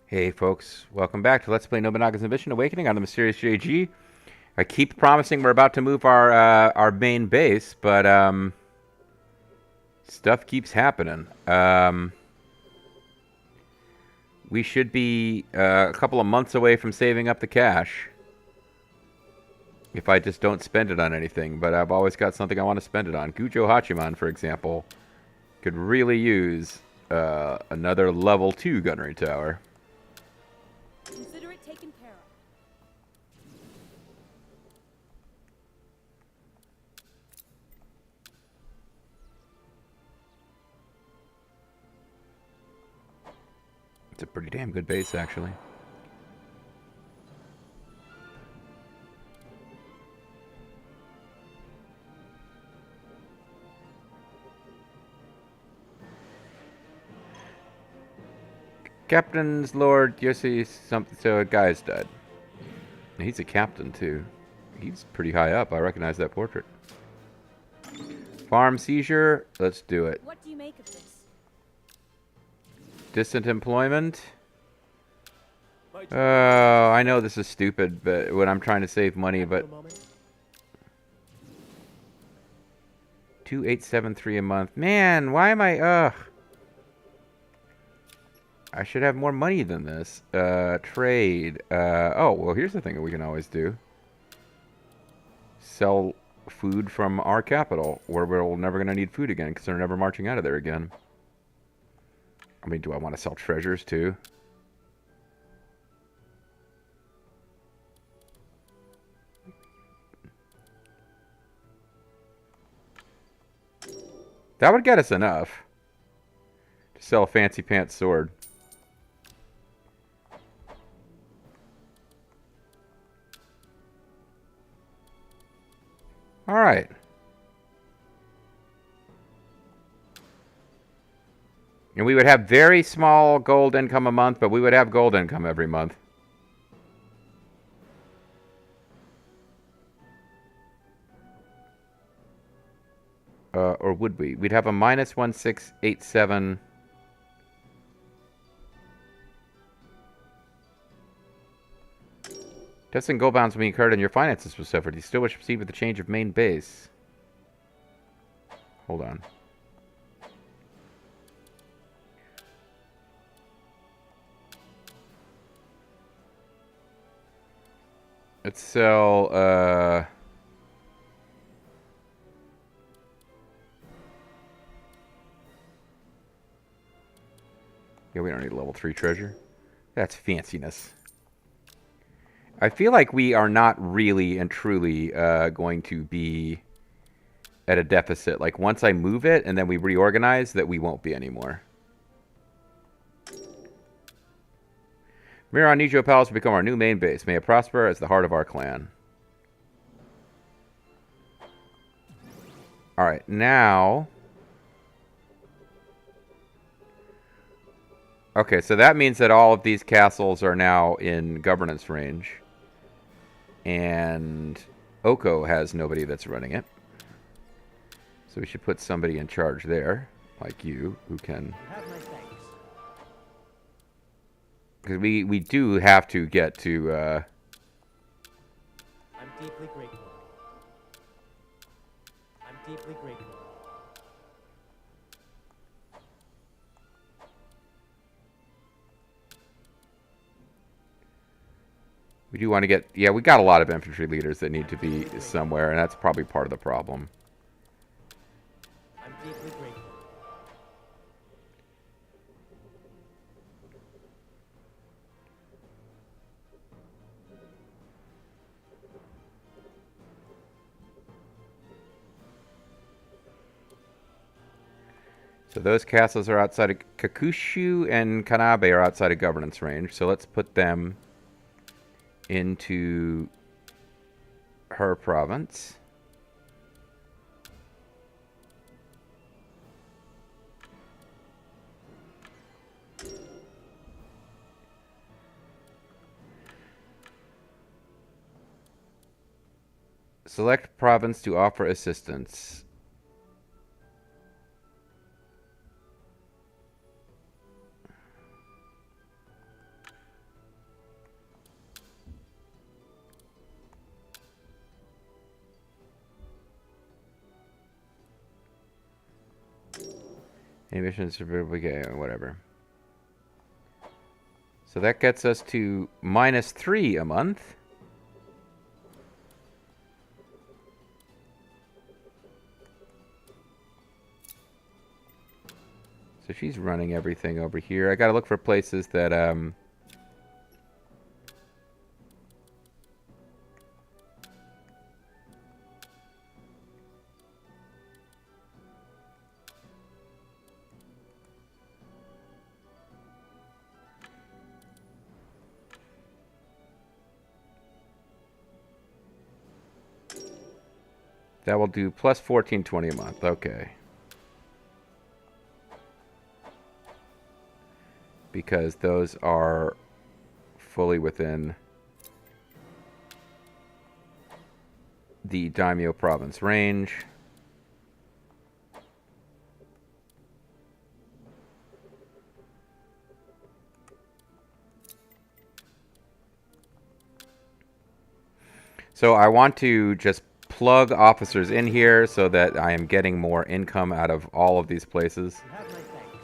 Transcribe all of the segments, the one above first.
Hey folks, welcome back to Let's Play Nobunaga's Ambition Awakening on the Mysterious JG. I keep promising we're about to move our main base, but stuff keeps happening. We should be a couple of months away from saving up the cash. If I just don't spend it on anything, but I've always got something I want to spend it on. Gujo Hachiman, for example, could really use another level 2 gunnery tower. Consider it taken care of. It's a pretty damn good base, actually. Captain's Lord Yossi something. So a guy's dead. He's a captain too. He's pretty high up. I recognize that portrait. Farm seizure. Let's do it. What do you make of this? Distant employment. Oh, I know this is stupid, but when I'm trying to save money, but 2,873 a month. Man, why am I? Ugh. I should have more money than this. Trade. Oh, well, here's the thing that we can always do. Sell food from our capital, where we're never going to need food again, because they're never marching out of there again. I mean, do I want to sell treasures, too? That would get us enough to sell a fancy pants sword. All right. And we would have very small gold income a month, but we would have gold income every month. Or would we? We'd have a minus 1687. Testing gold bounds will be incurred and your finances will suffer. Do you still wish to proceed with the change of main base? Hold on. Let's sell, yeah, we don't need level 3 treasure. That's fanciness. I feel like we are not really and truly going to be at a deficit. Like, once I move it and then we reorganize, that we won't be anymore. Miran Nijo Palace will become our new main base. May it prosper as the heart of our clan. Alright, now... Okay, so that means that all of these castles are now in governance range. And Oko has nobody that's running it. So we should put somebody in charge there, like you, who can... Because we do have to get to... I'm deeply grateful. I'm deeply grateful. We do want to get... Yeah, we got a lot of infantry leaders that need to be somewhere, and that's probably part of the problem. I'm deeply grateful. So those castles are outside of... Kakushu and Kanabe are outside of governance range, so let's put them into her province. Select province to offer assistance. Missions, okay, whatever. So that gets us to -3 a month. So she's running everything over here. I gotta look for places that, that will do plus 1420 a month. Okay. Because those are fully within the Daimyo province range. So I want to just plug officers in here so that I am getting more income out of all of these places. You have my thanks.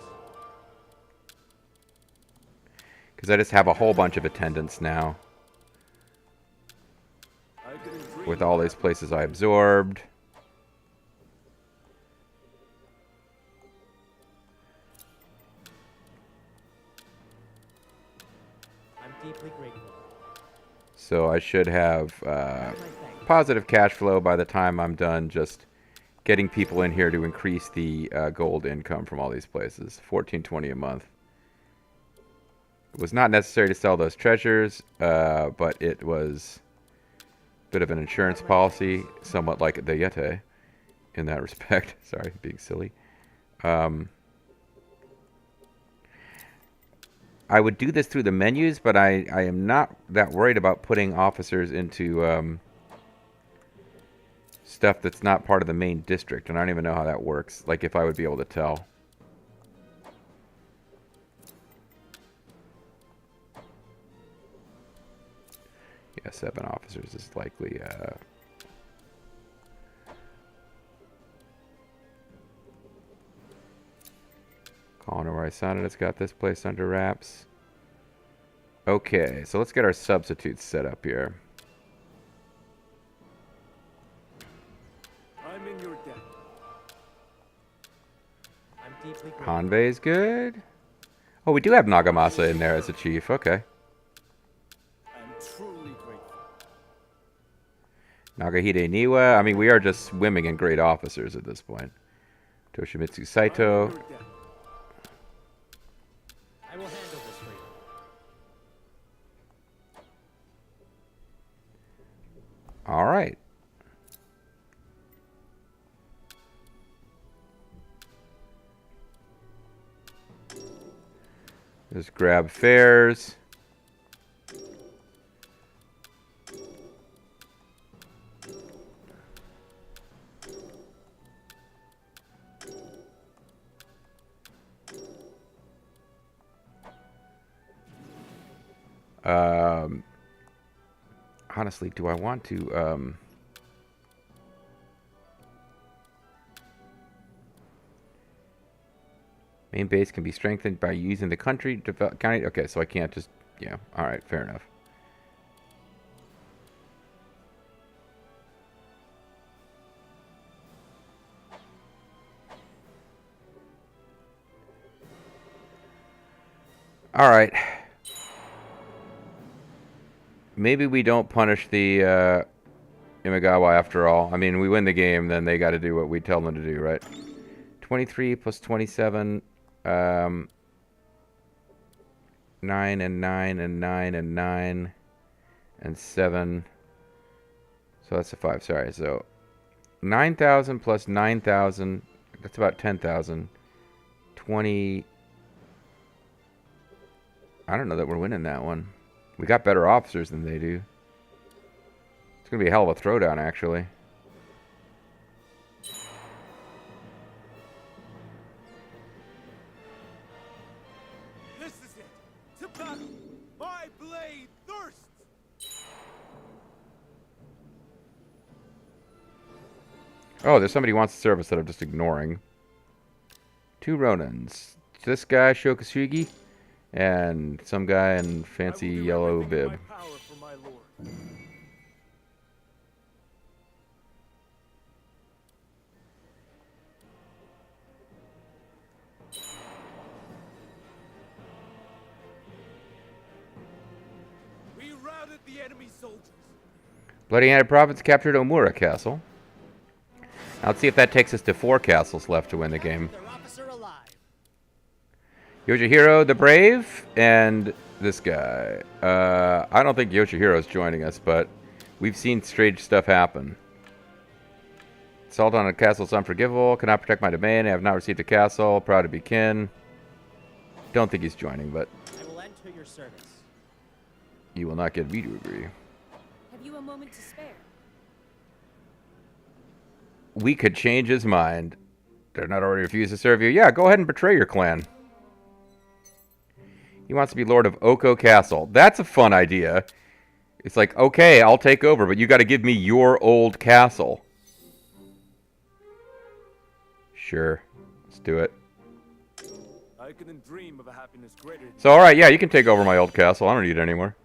Because I just have a whole bunch of attendants now. With all these places I absorbed. I'm deeply grateful. So I should have You have my thanks. positive cash flow by the time I'm done just getting people in here to increase the gold income from all these places. 1420 a month. It was not necessary to sell those treasures, but it was a bit of an insurance policy, somewhat like the Yeti in that respect. Sorry, being silly. I would do this through the menus, but I am not that worried about putting officers into stuff that's not part of the main district, and I don't even know how that works, like if I would be able to tell. Yeah, 7 officers is likely. Calling where I sounded, it's got this place under wraps. Okay, so let's get our substitutes set up here. I'm in your debt. I'm deeply grateful. Hanbei's good. Oh, we do have Nagamasa in there as a chief. Okay. I'm truly grateful. Nagahide Niwa. I mean, we are just swimming in great officers at this point. Toshimitsu I'm in Saito. your debt. I will handle this for you. All right. Just grab fares. Honestly, do I want to main base can be strengthened by using the country develop county. Okay, so I can't just, yeah. All right, fair enough. All right. Maybe we don't punish the Imagawa after all. I mean, we win the game, then they got to do what we tell them to do, right? 23 plus 27, 9 and 9 and 9 and 9 and 7. So that's a 5, sorry. So 9,000 plus 9,000, that's about 10,000. 20, I don't know that we're winning that one. We got better officers than they do. It's going to be a hell of a throwdown, actually. This is it. To battle. My blade thirsts. Oh, there's somebody who wants to service that I'm just ignoring. 2 Ronins. This guy, Shokasugi, and some guy in fancy I will do yellow everything in bib. my power for my lord. We routed the enemy soldiers. Bloody-handed province captured Omura Castle. Now let's see if that takes us to 4 castles left to win the game. Their officer alive. Yoshihiro the Brave and this guy. I don't think Yoshihiro's joining us, but we've seen strange stuff happen. Assault on a castle is unforgivable. Cannot protect my domain. I have not received a castle. Proud to be kin. Don't think he's joining, but I will enter your service. you will not get me to agree. Have you a moment to spare? We could change his mind. They're not already refused to serve you. Yeah, go ahead and betray your clan. He wants to be Lord of Oko Castle. That's a fun idea. It's like, okay, I'll take over, but you got to give me your old castle. Sure. Let's do it. I couldn't dream of a happiness greater than So, alright, yeah, you can take over my old castle. I don't need it anymore.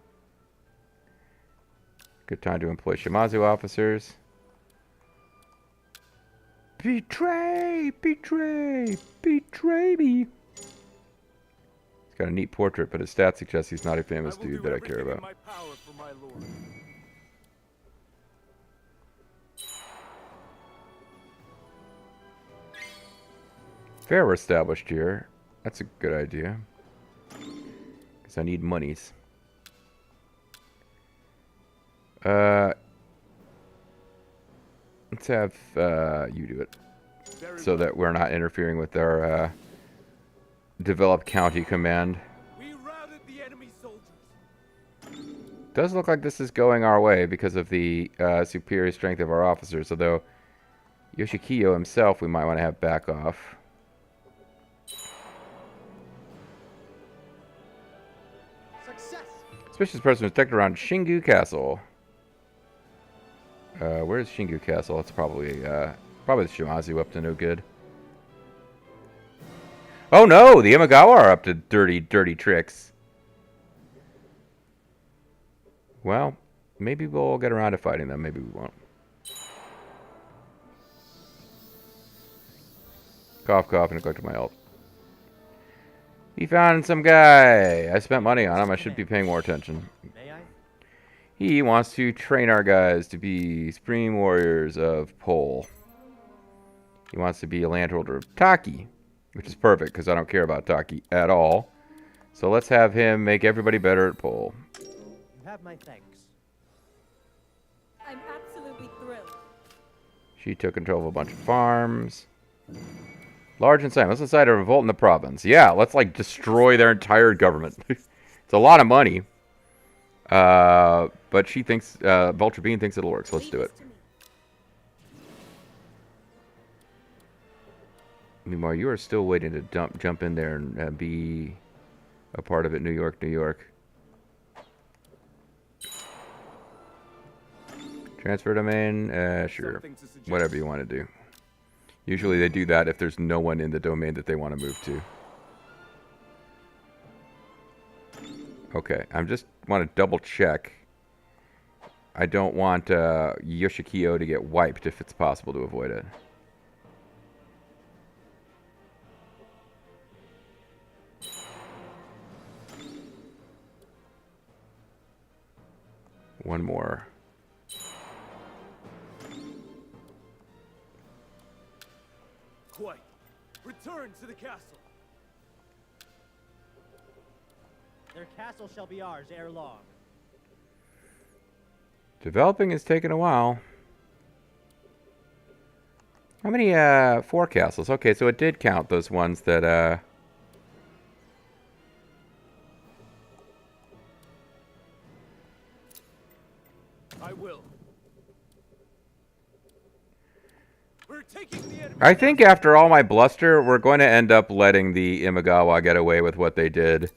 Good time to employ Shimazu officers. Betray! Betray! Betray me! He's got a neat portrait, but his stats suggest he's not a famous I will dude do that I care everything in about. my power for my lord. Fair established here. That's a good idea. Because I need monies. Let's have you do it. Very So well. that we're not interfering with our developed county command. We routed the enemy soldiers. Does look like this is going our way because of the superior strength of our officers. Although Yoshikiyo himself we might want to have back off. Success. Suspicious person was detected around Shingu Castle. Where's Shingu Castle? It's probably probably the Shimazu up to no good. Oh no! The Imagawa are up to dirty, dirty tricks. Well, maybe we'll get around to fighting them. Maybe we won't. Cough, cough, neglected my ult. He found some guy. I spent money on him. I should be paying more attention. May I? He wants to train our guys to be supreme warriors of Pole. He wants to be a landholder of Taki, which is perfect because I don't care about Taki at all. So let's have him make everybody better at Pole. You have my thanks. I'm absolutely thrilled. She took control of a bunch of farms. Large and silent. Let's incite a revolt in the province. Yeah, let's like destroy their entire government. It's a lot of money. But she thinks, Vulture Bean thinks it'll work, so let's do it. Leave this to me. Meanwhile, you are still waiting to jump in there and be a part of it. New York, New York. Transfer domain? Sure. Something to suggest. Whatever you want to do. Usually they do that if there's no one in the domain that they want to move to. Okay, I just want to double check. I don't want Yoshikiyo to get wiped if it's possible to avoid it. One more. Quite. Return to the castle. Their castle shall be ours ere long. Developing is taking a while. How many, 4 castles? Okay, so it did count those ones that, I will. We're taking the enemy. I think after all my bluster, we're going to end up letting the Imagawa get away with what they did.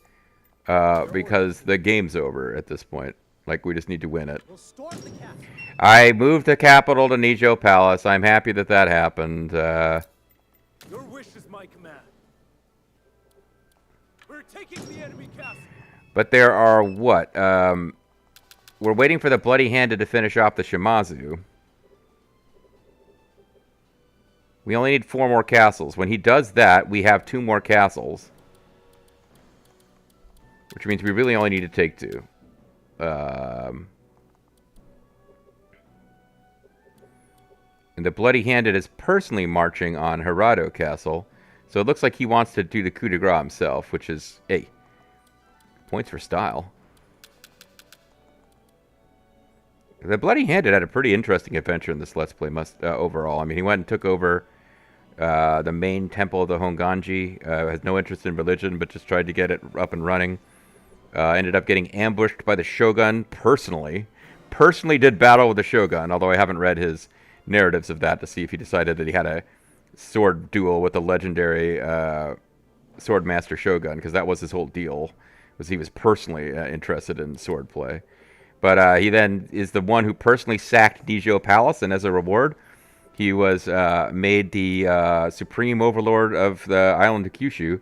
Because the game's over at this point. Like, we just need to win it. We'll storm the castle. I moved the capital to Nijo Palace. I'm happy that that happened. Your wish is my command. We're taking the enemy castle. But there are what? We're waiting for the Bloody Handed to finish off the Shimazu. We only need 4 more castles. When he does that, we have 2 more castles. Which means we really only need to take 2. And the Bloody Handed is personally marching on Hirado Castle. So it looks like he wants to do the coup de grace himself, which is, hey, points for style. The Bloody Handed had a pretty interesting adventure in this Let's Play overall. I mean, he went and took over the main temple of the Honganji. Has no interest in religion, but just tried to get it up and running. Ended up getting ambushed by the Shogun personally. Personally did battle with the Shogun, although I haven't read his narratives of that to see if he decided that he had a sword duel with the legendary Swordmaster Shogun, because that was his whole deal, was he was personally interested in sword play. But he then is the one who personally sacked Nijo Palace, and as a reward, he was made the supreme overlord of the island of Kyushu,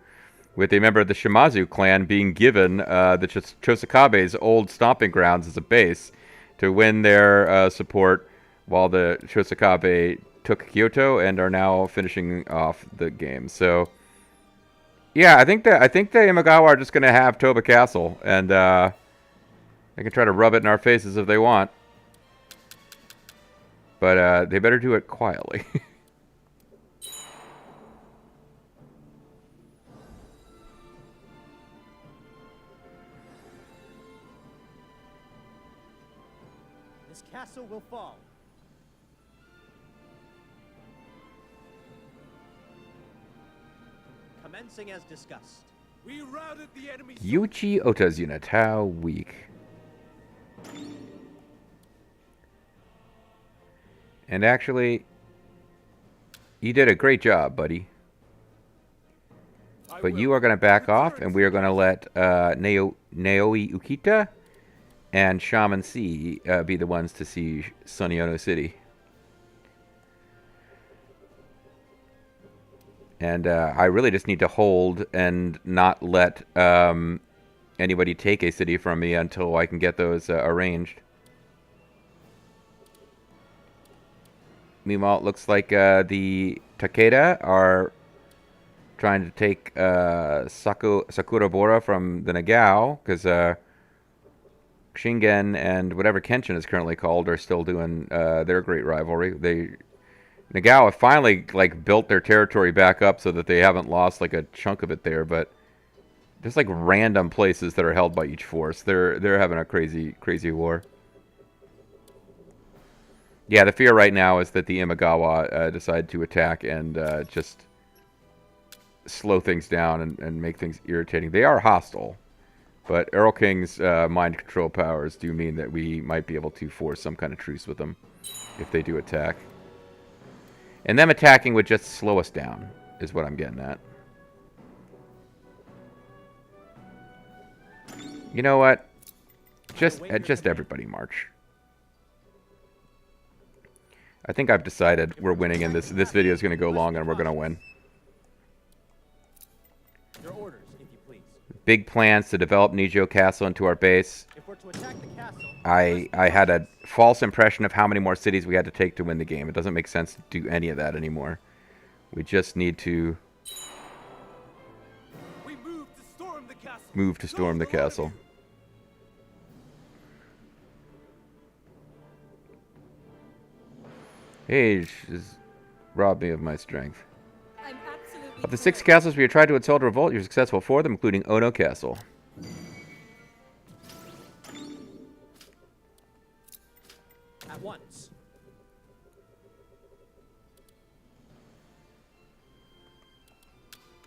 with a member of the Shimazu clan being given the Chōsokabe's old stomping grounds as a base to win their support, while the Chōsokabe took Kyoto and are now finishing off the game. So, yeah, I think the Imagawa are just going to have Toba Castle, and they can try to rub it in our faces if they want. But they better do it quietly. This castle will fall. Commencing as discussed. We routed the enemy. Yuichi Ota's unit, how weak. And actually, you did a great job, buddy. But you are going to back off, and we are going to let Naoi Ukita and Shaman C be the ones to see Suniono City. And I really just need to hold and not let anybody take a city from me until I can get those arranged. Meanwhile, it looks like the Takeda are trying to take Sakurabora from the Nagao, because Shingen and whatever Kenshin is currently called are still doing their great rivalry. Nagao have finally built their territory back up so that they haven't lost a chunk of it there, but there's random places that are held by each force. They're having a crazy war. Yeah, the fear right now is that the Imagawa decide to attack and just slow things down and make things irritating. They are hostile, but Errol King's mind control powers do mean that we might be able to force some kind of truce with them if they do attack. And them attacking would just slow us down, is what I'm getting at. You know what? Just everybody march. I think I've decided we're winning, and this video is going to go long, and we're going to win. Your orders, if you please. Big plans to develop Nijo Castle into our base. If we're to attack the castle, I had a false impression of how many more cities we had to take to win the game. It doesn't make sense to do any of that anymore. We just need to move to storm the castle. Hey, she's robbed me of my strength. I'm absolutely Of the 6 castles we have tried to assault or revolt, you're successful 4 of them, including Ono Castle. at once.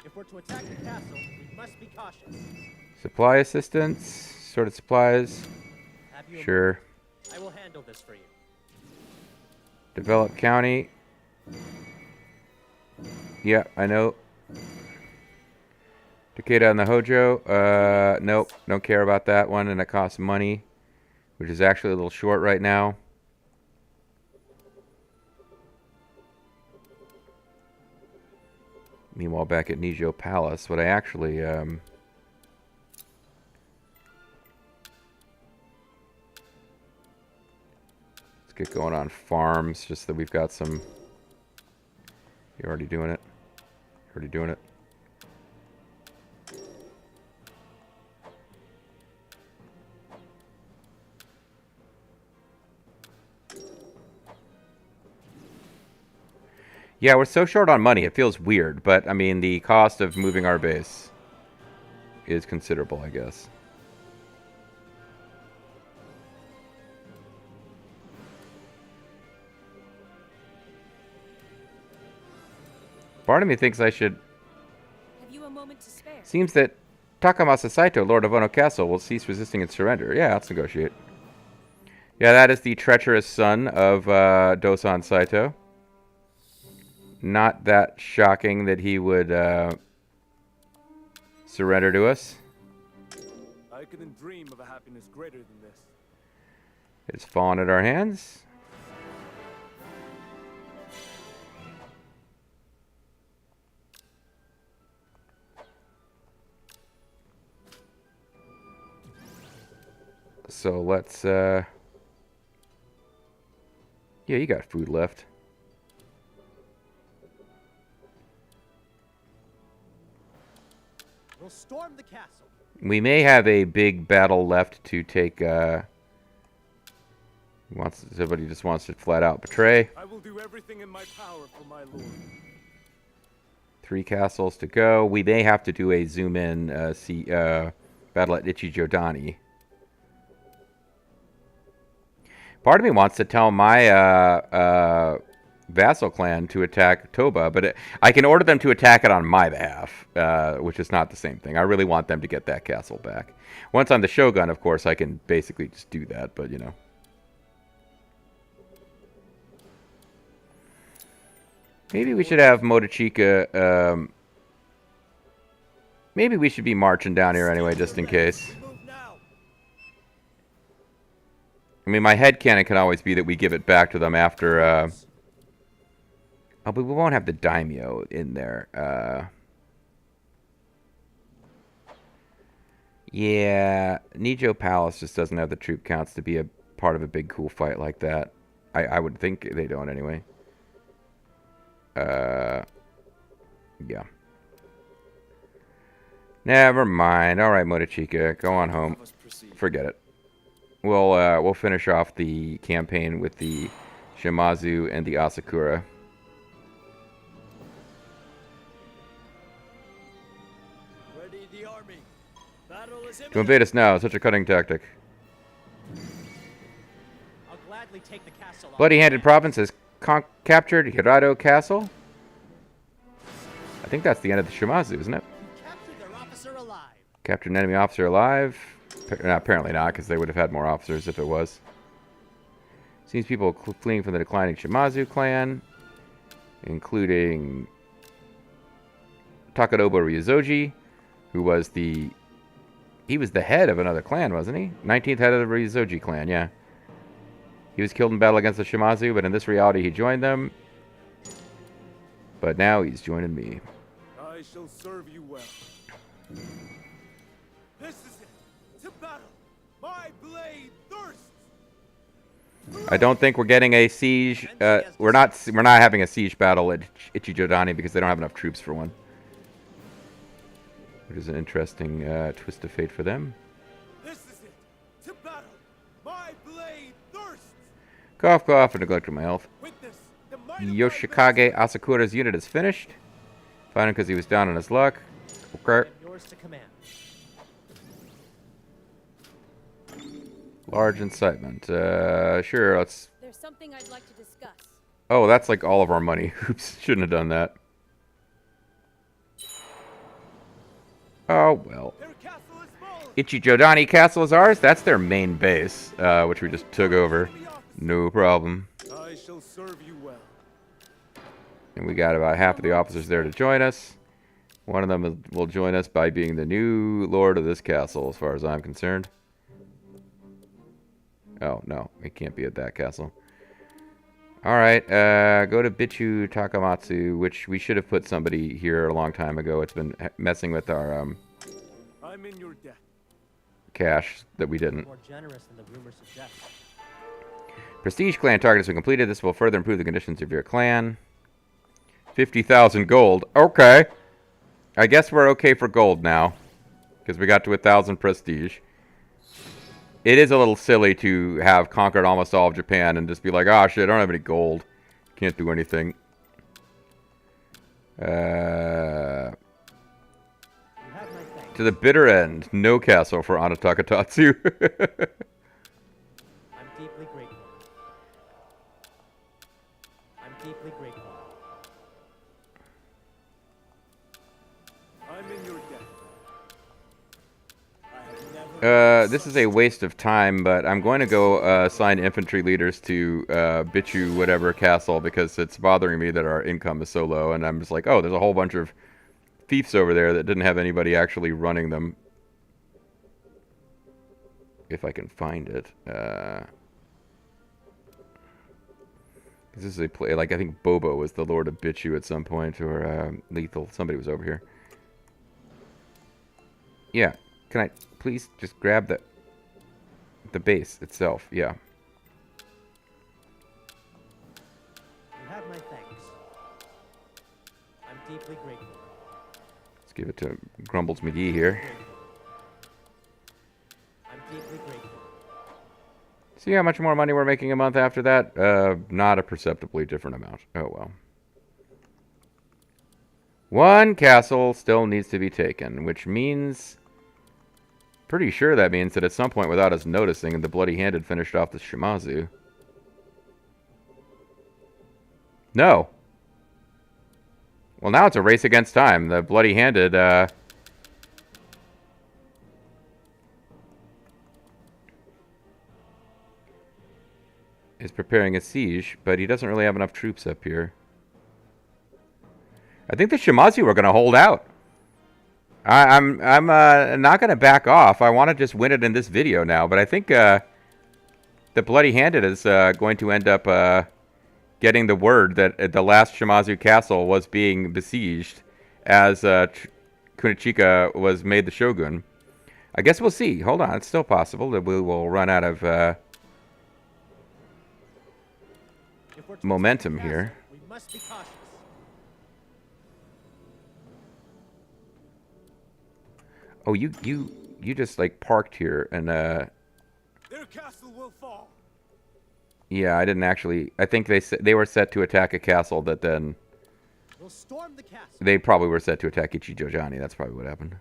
If we're to attack the castle, we must be cautious. Supply assistance, sort of supplies. Have you Sure. I will handle this for you. Develop county. Yeah, I know. Takeda and the Hojo. Nope, don't care about that one, and it costs money, which is actually a little short right now. Meanwhile, back at Nijo Palace, what I actually get going on farms, just that we've got some... You're already doing it. Already doing it. Yeah, we're so short on money, it feels weird, but, I mean, the cost of moving our base is considerable, I guess. Part of me thinks I should... Have you a moment to spare? Seems that Takamasa Saito, Lord of Ono Castle, will cease resisting and surrender. Yeah, let's negotiate. Yeah, that is the treacherous son of Dosan Saito. Not that shocking that he would surrender to us. I couldn't dream of a happiness greater than this. It's fallen at our hands. So let's, yeah, you got food left. We'll storm the castle. We may have a big battle left to take, somebody just wants to flat out betray. I will do everything in my power for my lord. 3 castles to go. We may have to do a zoom in, battle at Ichijodani. Part of me wants to tell my vassal clan to attack Toba, but I can order them to attack it on my behalf, which is not the same thing. I really want them to get that castle back. Once I'm the Shogun, of course, I can basically just do that, but, you know. Maybe we should have Motochika, maybe we should be marching down here anyway, just in case. I mean, my headcanon can always be that we give it back to them after, oh, but we won't have the daimyo in there. Yeah, Nijo Palace just doesn't have the troop counts to be a part of a big cool fight like that. I would think they don't anyway. Yeah. Never mind. All right, Motochika, go on home. Forget it. We'll finish off the campaign with the Shimazu and the Asakura. Ready the army. Battle is To invade us now, such a cutting tactic. I'll gladly take the castle. Bloody-handed province has captured Hirado Castle. I think that's the end of the Shimazu, isn't it? Captured their officer alive. Captured an enemy officer alive. Apparently not, because they would have had more officers if it was. Seems people fleeing from the declining Shimazu clan, including Takadobo Ryozoji, who was he was the head of another clan, wasn't he? 19th head of the Ryozoji clan, yeah. He was killed in battle against the Shimazu, but in this reality he joined them. But now he's joining me. I shall serve you well. This is it. To battle. My blade thirsts. I don't think we're getting a siege. We're not having a siege battle at Ichijodani because they don't have enough troops for one. Which is an interesting twist of fate for them. This is it. To battle. My blade thirsts. Cough, cough, and neglected my health. Witness the might of my Yoshikage Asakura's unit is finished. Found him because he was down on his luck. Okay. Yours to command. Large incitement. Sure, let's... There's something I'd like to discuss. Oh, that's like all of our money. Oops, shouldn't have done that. Oh, well. Their castle is fallen. Ichijodani Castle is ours. That's their main base, which we just took over. No problem. I shall serve you well. And we got about half of the officers there to join us. One of them will join us by being the new lord of this castle, as far as I'm concerned. Oh, no. It can't be at that castle. Alright, go to Bichu Takamatsu, which we should have put somebody here a long time ago. It's been messing with our I'm in your debt. cash that we didn't. More generous than the rumor suggests. Prestige clan target has been completed. This will further improve the conditions of your clan. 50,000 gold. Okay. I guess we're okay for gold now. Because we got to 1,000 prestige. It is a little silly to have conquered almost all of Japan and just be like, oh shit, I don't have any gold. Can't do anything. To the bitter end. No castle for Anatakatsu. I'm deeply grateful. I'm deeply grateful. I'm in your debt. This is a waste of time, but I'm going to go assign infantry leaders to Bichu whatever castle because it's bothering me that our income is so low, and I'm just like, oh, there's a whole bunch of fiefs over there that didn't have anybody actually running them. If I can find it. This is a play, like I think Bobo was the Lord of Bichu at some point, or Lethal. Somebody was over here. Yeah, can I please just grab the base itself? Yeah. You have my thanks. I'm deeply grateful. Let's give it to Grumbles McGee here. I'm deeply grateful. See how much more money we're making a month after that? Not a perceptibly different amount. Oh well. One castle still needs to be taken, which means... Pretty sure that means that at some point, without us noticing, the Bloody Handed finished off the Shimazu. No. Well, now it's a race against time. The Bloody Handed, is preparing a siege, but he doesn't really have enough troops up here. I think the Shimazu are going to hold out. I'm not going to back off. I want to just win it in this video now, but I think the Bloody Handed is going to end up getting the word that the last Shimazu castle was being besieged as Kunichika was made the Shōgun. I guess we'll see. Hold on. It's still possible that we will run out of momentum here. We must be cautious. Oh, you just like parked here and Their castle will fall. yeah, I didn't actually. I think they were set to attack a castle that then We'll storm the castle. they probably were set to attack Ichijojani. That's probably what happened.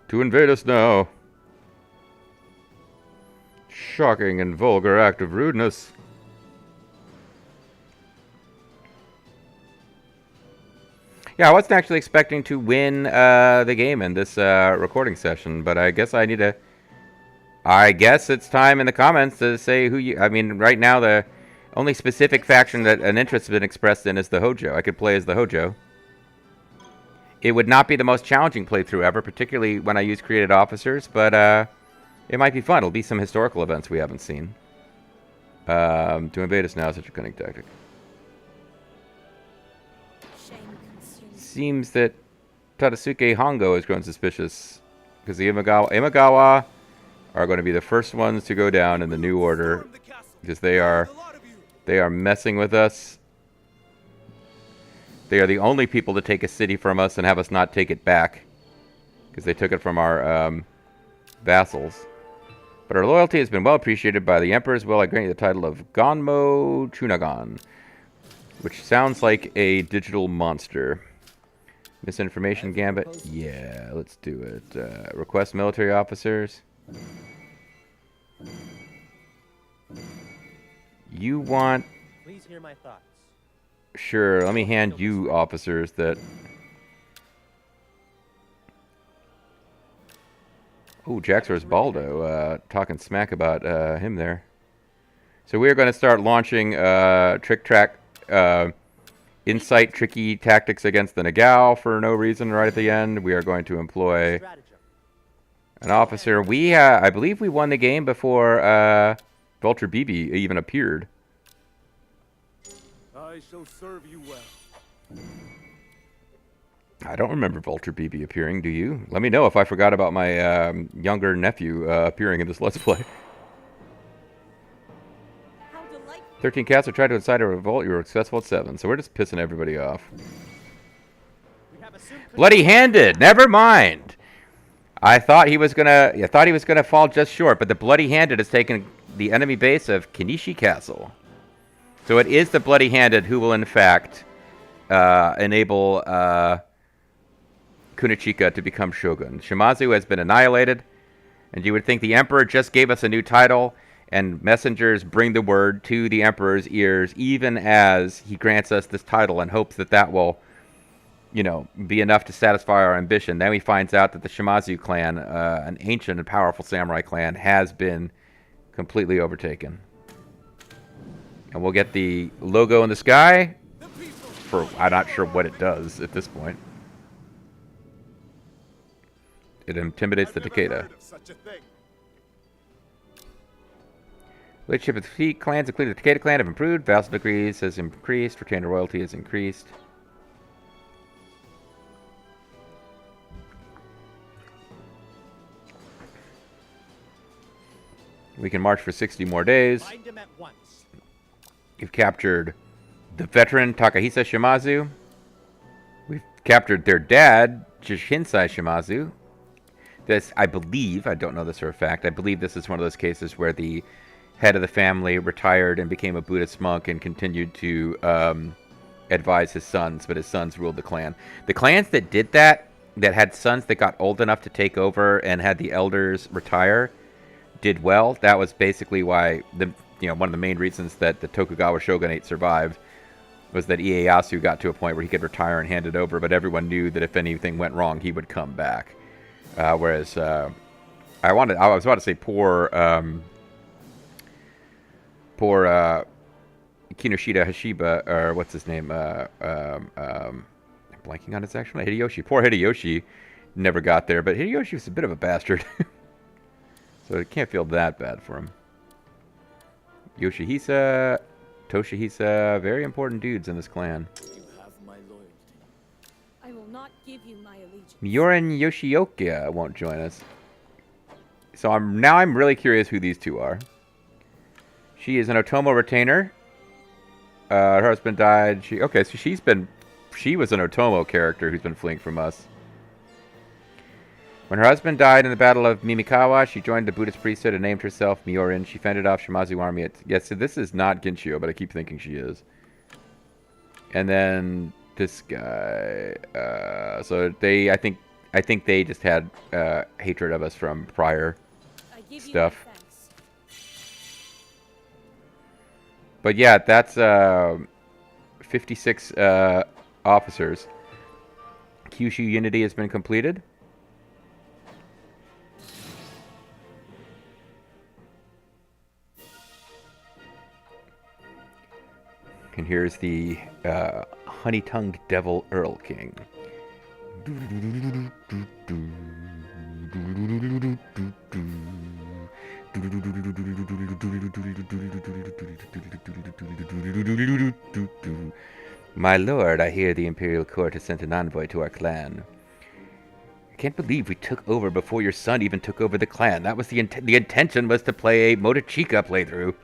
To invade us now. Shocking and vulgar act of rudeness. Yeah, I wasn't actually expecting to win the game in this recording session, but I guess I need to... I guess it's time in the comments to say who you... I mean, right now the only specific faction that an interest has been expressed in is the Hojo. I could play as the Hojo. It would not be the most challenging playthrough ever, particularly when I use created officers, but it might be fun. It'll be some historical events we haven't seen. To invade us now is such a cunning tactic. Seems that Tadasuke Hongo has grown suspicious because the Imagawa are going to be the first ones to go down in the new order because they are messing with us. They are the only people to take a city from us and have us not take it back because they took it from our vassals. But our loyalty has been well appreciated by the Emperor as well. I grant you the title of Gonmo Chunagon, which sounds like a digital monster. Misinformation Gambit? Yeah, let's do it. Request military officers. You want... Please hear my thoughts. Sure, let me hand you officers that... Ooh, Jaxor's Baldo, talking smack about him there. So we are going to start launching insight tricky tactics against the Nagao for no reason right at the end. We are going to employ an officer. I believe we won the game before Vulture BB even appeared. I shall serve you well. I don't remember Vulture BB appearing, do you? Let me know if I forgot about my younger nephew appearing in this Let's Play. How delightful. 13 cats have tried to incite a revolt. You were successful at 7, so we're just pissing everybody off. We have assumed Bloody-handed! Never mind! I thought he was gonna fall just short, but the Bloody-handed has taken the enemy base of Kunichika Castle. So it is the Bloody-handed who will, in fact, enable Kunichika to become Shōgun. Shimazu has been annihilated, and you would think the Emperor just gave us a new title, and messengers bring the word to the Emperor's ears, even as he grants us this title, in hopes that that will, you know, be enough to satisfy our ambition. Then he finds out that the Shimazu clan, an ancient and powerful samurai clan, has been completely overtaken. And we'll get the logo in the sky for, I'm not sure what it does at this point. It intimidates the Takeda. Relationship with three clans, including the Takeda clan, have improved. Vassal degrees has increased. Retainer royalty has increased. We can march for 60 more days. bind him at once. You've captured the veteran Takahisa Shimazu. We've captured their dad, Jishinsai Shimazu. This, I believe, I don't know this for a fact, I believe this is one of those cases where the head of the family retired and became a Buddhist monk and continued to advise his sons, but his sons ruled the clan. The clans that did that, that had sons that got old enough to take over and had the elders retire, did well. That was basically why one of the main reasons that the Tokugawa shogunate survived was that Ieyasu got to a point where he could retire and hand it over, but everyone knew that if anything went wrong, he would come back. Whereas I was about to say poor Kinoshita Hashiba, or what's his name? I'm blanking on his actual name. Hideyoshi. Poor Hideyoshi never got there, but Hideyoshi was a bit of a bastard. So it can't feel that bad for him. Yoshihisa, Toshihisa, very important dudes in this clan. You have my loyalty. I will not give you my allegiance. Mioren Yoshioka won't join us. So I'm really curious who these two are. She is an Otomo retainer. Her husband died. She was an Otomo character who's been fleeing from us. When her husband died in the Battle of Mimikawa, she joined the Buddhist priesthood and named herself Miorin. She fended off Shimazu army. Yes, so this is not Ginshio, but I keep thinking she is. And then this guy. So I think they just had hatred of us from prior I give stuff. You my thanks. But yeah, that's 56 officers. Kyushu Unity has been completed. And here's the honey-tongued devil Earl King. My lord, I hear the Imperial Court has sent an envoy to our clan. I can't believe we took over before your son even took over the clan. That was the intention was to play a Motochika playthrough.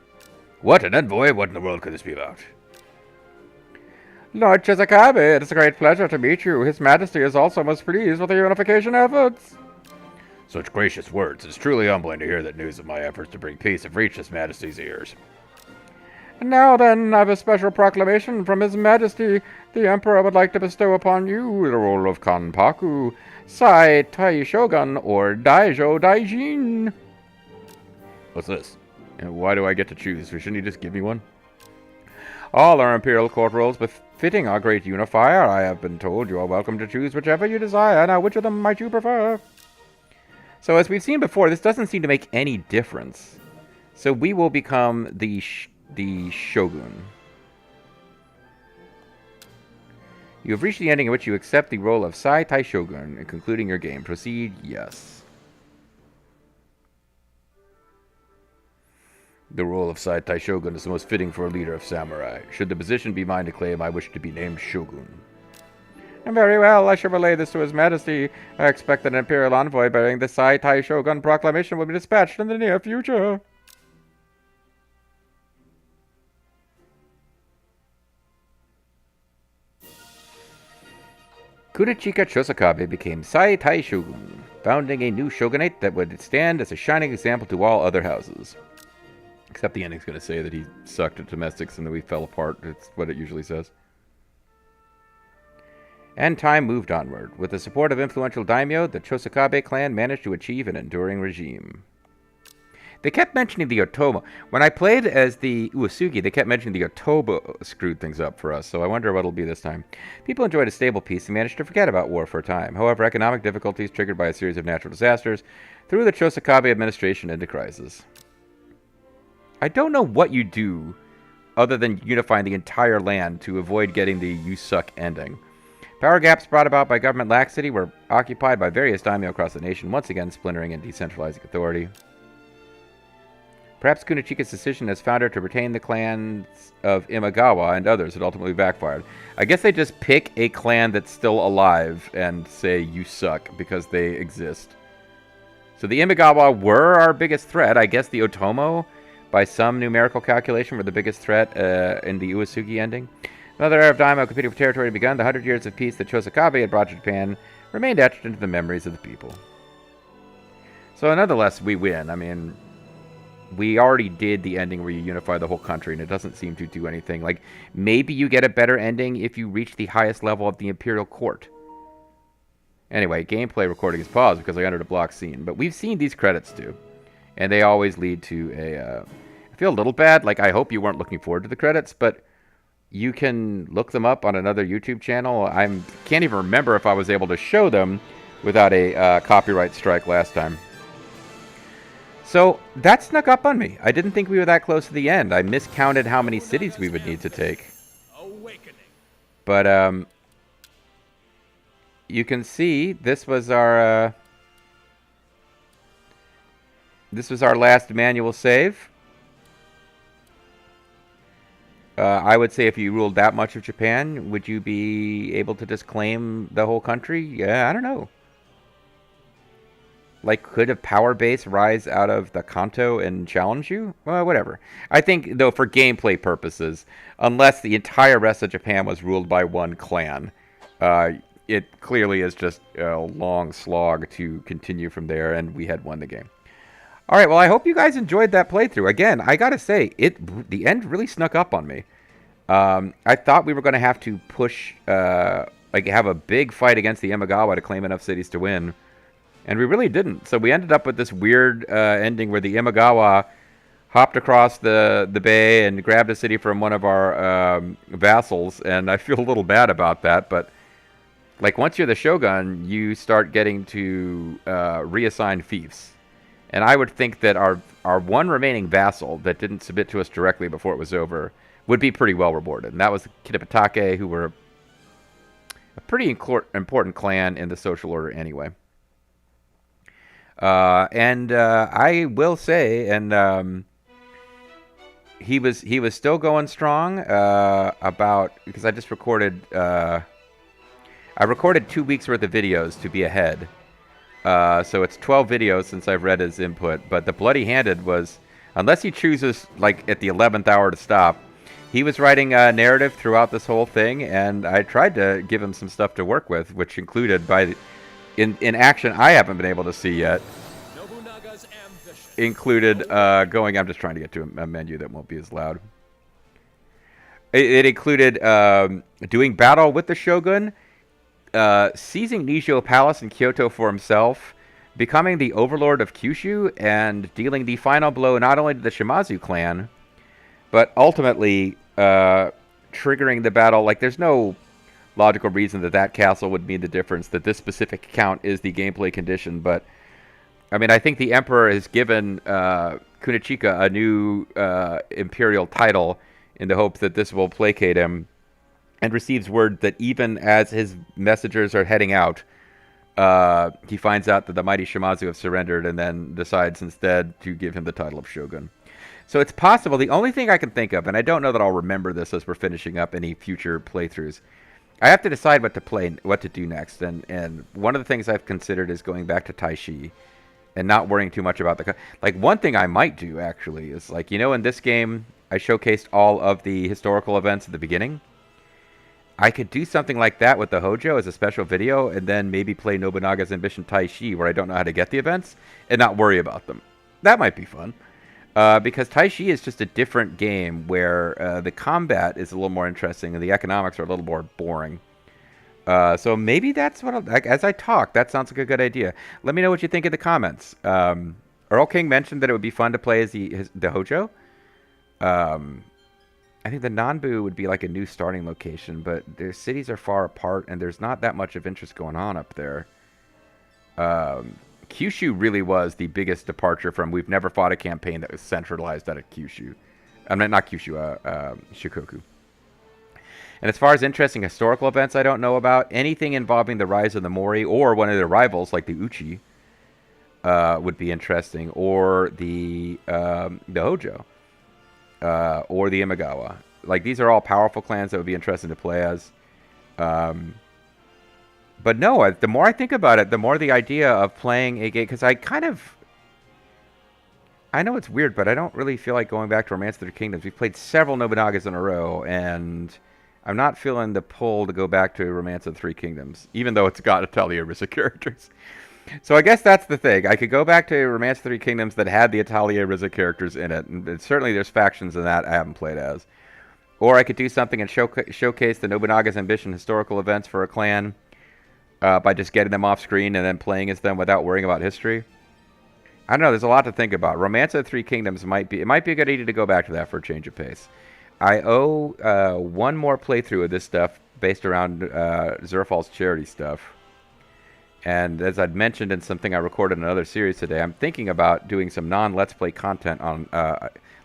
What, an envoy? What in the world could this be about? Lord Chōsokabe, it is a great pleasure to meet you. His Majesty is also most pleased with the unification efforts. Such gracious words. It's truly humbling to hear that news of my efforts to bring peace have reached His Majesty's ears. And now then, I have a special proclamation from His Majesty. The Emperor would like to bestow upon you the role of Kanpaku, Sai Tai Shogun, or Daijo Daijin. What's this? And why do I get to choose? Shouldn't he just give me one? All our Imperial Court roles befitting our great unifier. I have been told you are welcome to choose whichever you desire. Now, which of them might you prefer? So, as we've seen before, this doesn't seem to make any difference. So, we will become the Shogun. You have reached the ending in which you accept the role of Sai Tai Shogun in concluding your game. Proceed, yes. The role of Sai Tai Shogun is the most fitting for a leader of samurai. Should the position be mine to claim, I wish to be named Shogun. Very well, I shall relay this to His Majesty. I expect that an Imperial envoy bearing the Sai Tai Shogun proclamation will be dispatched in the near future. Kunichika Chōsokabe became Sai Tai Shogun, founding a new shogunate that would stand as a shining example to all other houses. Except the ending's going to say that he sucked at domestics and that we fell apart. It's what it usually says. And time moved onward. With the support of influential daimyo, the Chōsokabe clan managed to achieve an enduring regime. They kept mentioning the Otomo. When I played as the Uesugi, they kept mentioning the Otomo screwed things up for us, so I wonder what it'll be this time. People enjoyed a stable peace and managed to forget about war for a time. However, economic difficulties triggered by a series of natural disasters threw the Chōsokabe administration into crisis. I don't know what you do other than unifying the entire land to avoid getting the you suck ending. Power gaps brought about by government laxity were occupied by various daimyo across the nation, once again splintering and decentralizing authority. Perhaps Kunichika's decision as founder to retain the clans of Imagawa and others had ultimately backfired. I guess they just pick a clan that's still alive and say, you suck, because they exist. So the Imagawa were our biggest threat. I guess the Otomo, by some numerical calculation, were the biggest threat in the Uesugi ending. Another era of daimyo competing for territory had begun. The 100 years of peace that Chōsokabe had brought to Japan remained etched into the memories of the people. So nonetheless, we win. I mean, we already did the ending where you unify the whole country, and it doesn't seem to do anything. Like, maybe you get a better ending if you reach the highest level of the Imperial Court. Anyway, gameplay recording is paused because I entered a block scene. But we've seen these credits too, and they always lead to a... I feel a little bad. Like, I hope you weren't looking forward to the credits, but you can look them up on another YouTube channel. I can't even remember if I was able to show them without a copyright strike last time. So that snuck up on me. I didn't think we were that close to the end. I miscounted how many cities we would need to take. But you can see this was our last manual save. I would say if you ruled that much of Japan, would you be able to just claim the whole country? Yeah, I don't know. Like, could a power base rise out of the Kanto and challenge you? Well, whatever. I think, though, for gameplay purposes, unless the entire rest of Japan was ruled by one clan, it clearly is just a long slog to continue from there, and we had won the game. All right, well, I hope you guys enjoyed that playthrough. Again, I gotta say, the end really snuck up on me. I thought we were going to have to push, like, have a big fight against the Imagawa to claim enough cities to win. And we really didn't. So we ended up with this weird ending where the Imagawa hopped across the bay and grabbed a city from one of our vassals. And I feel a little bad about that. But, like, once you're the shogun, you start getting to reassign fiefs. And I would think that our one remaining vassal that didn't submit to us directly before it was over would be pretty well rewarded. And that was the Kidapatake, who were a pretty important clan in the social order anyway. I will say, and he was still going strong because I just recorded I recorded 2 weeks worth of videos to be ahead. So it's 12 videos since I've read his input, but the Bloody Handed was, unless he chooses like at the 11th hour to stop, he was writing a narrative throughout this whole thing, and I tried to give him some stuff to work with, which included in action I haven't been able to see yet. Nobunaga's ambition. Included going. I'm just trying to get to a menu that won't be as loud. It included doing battle with the Shogun, seizing Nijo Palace in Kyoto for himself, becoming the overlord of Kyushu, and dealing the final blow not only to the Shimazu clan, but ultimately triggering the battle. Like, there's no logical reason that castle would mean the difference, that this specific account is the gameplay condition. But, I mean, I think the Emperor has given Kunichika a new imperial title in the hope that this will placate him, and receives word that even as his messengers are heading out, he finds out that the mighty Shimazu have surrendered, and then decides instead to give him the title of Shogun. So it's possible. The only thing I can think of, and I don't know that I'll remember this as we're finishing up any future playthroughs, I have to decide what to play, what to do next, and one of the things I've considered is going back to Taishi, and not worrying too much about the like. One thing I might do actually is like, you know, in this game I showcased all of the historical events at the beginning. I could do something like that with the Hojo as a special video, and then maybe play Nobunaga's Ambition Taishi, where I don't know how to get the events, and not worry about them. That might be fun. Because Taishi is just a different game where the combat is a little more interesting and the economics are a little more boring. So maybe that's what as I talk, that sounds like a good idea. Let me know what you think in the comments. Earl King mentioned that it would be fun to play as the Hojo. I think the Nanbu would be like a new starting location, but their cities are far apart and there's not that much of interest going on up there. Kyushu really was the biggest departure from we've never fought a campaign that was centralized out of Kyushu. I mean, not Kyushu, Shikoku. And as far as interesting historical events I don't know about, anything involving the rise of the Mori or one of their rivals like the Uchi would be interesting, or the Hojo. Or the Imagawa. Like, these are all powerful clans that would be interesting to play as. But no, the more I think about it, the more the idea of playing a game... Because I know it's weird, but I don't really feel like going back to Romance of the Three Kingdoms. We've played several Nobunagas in a row, and I'm not feeling the pull to go back to Romance of the Three Kingdoms, even though it's got Italia Risa characters. So I guess that's the thing. I could go back to Romance of the Three Kingdoms that had the Italia Risa characters in it, and certainly there's factions in that I haven't played as. Or I could do something and showcase the Nobunaga's Ambition historical events for a clan by just getting them off screen and then playing as them without worrying about history. I don't know. There's a lot to think about. Romance of the Three Kingdoms might be a good idea to go back to that for a change of pace. I owe one more playthrough of this stuff based around Zerfall's charity stuff. And as I'd mentioned in something I recorded in another series today, I'm thinking about doing some non-Let's Play content on,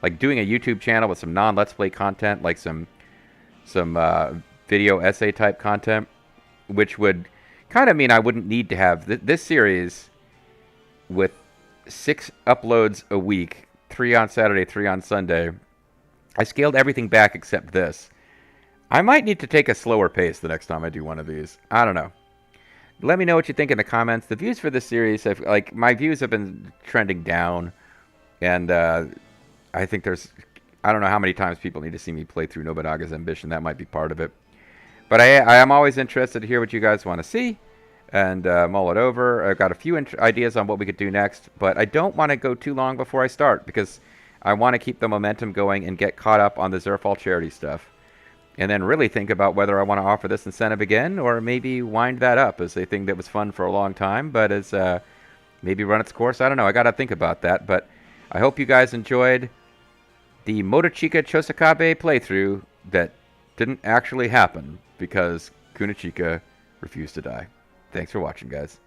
like doing a YouTube channel with some non-Let's Play content, like some video essay type content, which would kind of mean I wouldn't need to have this series with 6 uploads a week, 3 on Saturday, 3 on Sunday. I scaled everything back except this. I might need to take a slower pace the next time I do one of these. I don't know. Let me know what you think in the comments. The views for this series, my views have been trending down, and I think I don't know how many times people need to see me play through Nobunaga's Ambition. That might be part of it. But I am always interested to hear what you guys want to see, and mull it over. I've got a few ideas on what we could do next, but I don't want to go too long before I start, because I want to keep the momentum going and get caught up on the Zerfall charity stuff. And then really think about whether I want to offer this incentive again, or maybe wind that up as a thing that was fun for a long time, but as maybe run its course. I don't know. I got to think about that. But I hope you guys enjoyed the Motochika Chōsokabe playthrough that didn't actually happen because Kunichika refused to die. Thanks for watching, guys.